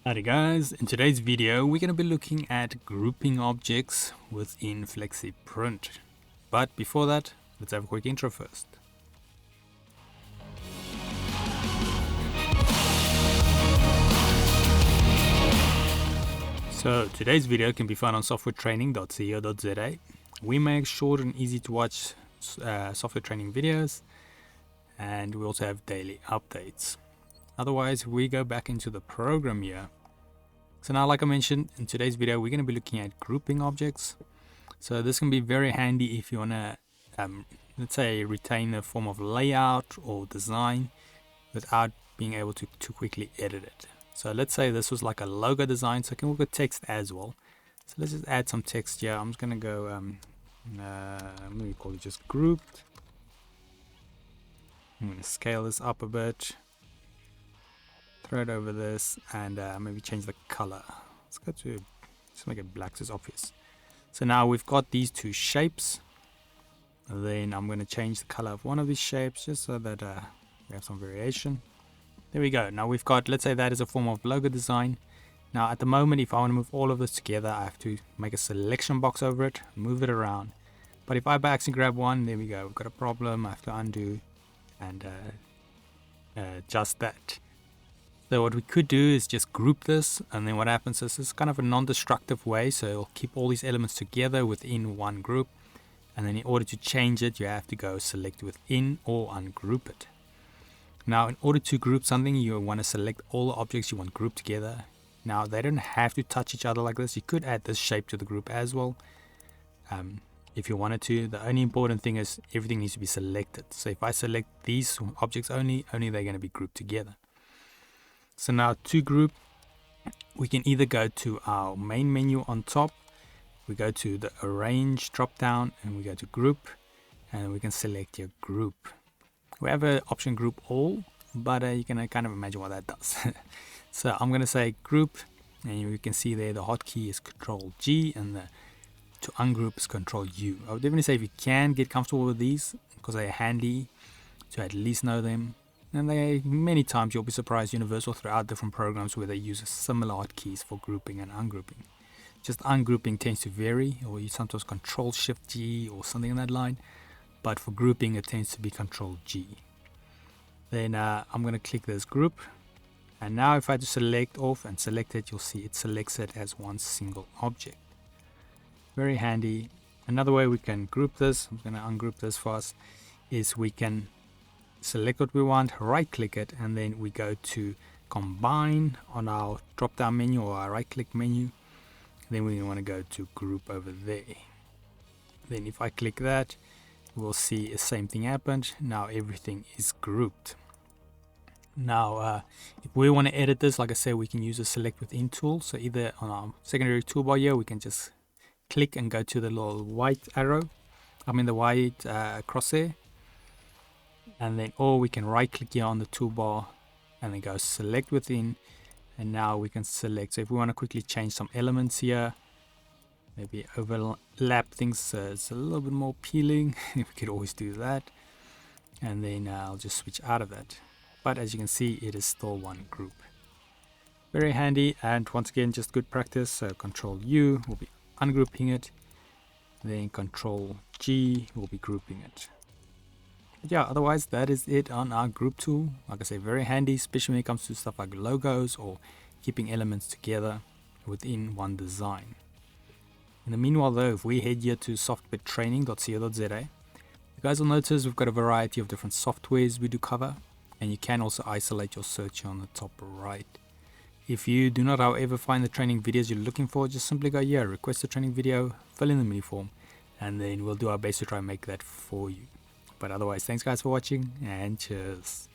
Howdy guys, in today's video we're going to be looking at grouping objects within FlexiPRINT. But before that, let's have a quick intro first. So today's video can be found on softwaretraining.co.za. We make short and easy to watch software training videos, and we also have daily updates. Otherwise, we go back into the program here. So now, like I mentioned, in today's video, we're going to be looking at grouping objects. So this can be very handy if you want to, let's say, retain a form of layout or design without being able to quickly edit it. So let's say this was like a logo design, so I can work with text as well. So let's just add some text here. I'm just going to go, maybe call it just grouped. I'm going to scale this up a bit. Throw it over this and maybe change the color. Let's go to, just make it black so it's obvious. So now we've got these two shapes. And then I'm going to change the color of one of these shapes just so that we have some variation. There we go. Now we've got, let's say that is a form of logo design. Now at the moment, if I want to move all of this together, I have to make a selection box over it, move it around. But if I by accident grab one, there we go. We've got a problem. I have to undo and adjust that. So what we could do is just group this, and then what happens is it's kind of a non-destructive way, so it'll keep all these elements together within one group, and then in order to change it you have to go select within or ungroup it. Now in order to group something, you want to select all the objects you want grouped together. Now they don't have to touch each other like this. You could add this shape to the group as well if you wanted to. The only important thing is everything needs to be selected. So if I select these objects only they're going to be grouped together. So now to group, we can either go to our main menu on top, we go to the arrange drop down and we go to group, and we can select your group. We have an option group all, but you can kind of imagine what that does. So I'm going to say group, and you can see there the hotkey is Control G and to ungroup is Control U. I would definitely say if you can get comfortable with these, because they're handy to at least know them. And many times you'll be surprised, universal throughout different programs where they use similar hotkeys for grouping and ungrouping. Just ungrouping tends to vary, or you sometimes Control Shift G or something in that line, but for grouping it tends to be Control G. Then I'm going to click this group, and now if I just select off and select it, you'll see it selects it as one single object. Very handy. Another way we can group this, I'm going to ungroup this for us, is we can select what we want, right click it, and then we go to combine on our drop down menu or our right click menu. Then we want to go to group over there. Then if I click that, we'll see the same thing happened. Now everything is grouped. Now if we want to edit this, like I said, we can use the select within tool. So either on our secondary toolbar here, we can just click and go to the little white arrow, the white crosshair. And then, or we can right click here on the toolbar and then go select within, and now we can select. So if we want to quickly change some elements here, maybe overlap things so it's a little bit more appealing, we could always do that. And then I'll just switch out of that, but as you can see it is still one group. Very handy, and once again just good practice. So Control U will be ungrouping it, then Control G will be grouping it. Yeah, otherwise that is it on our group tool. Like I say, very handy, especially when it comes to stuff like logos or keeping elements together within one design. In the meanwhile though, if we head here to softwaretraining.co.za, you guys will notice we've got a variety of different softwares we do cover, and you can also isolate your search on the top right. If you do not however find the training videos you're looking for, just simply go here, request a training video, fill in the mini form, and then we'll do our best to try and make that for you. But otherwise, thanks guys for watching, and cheers.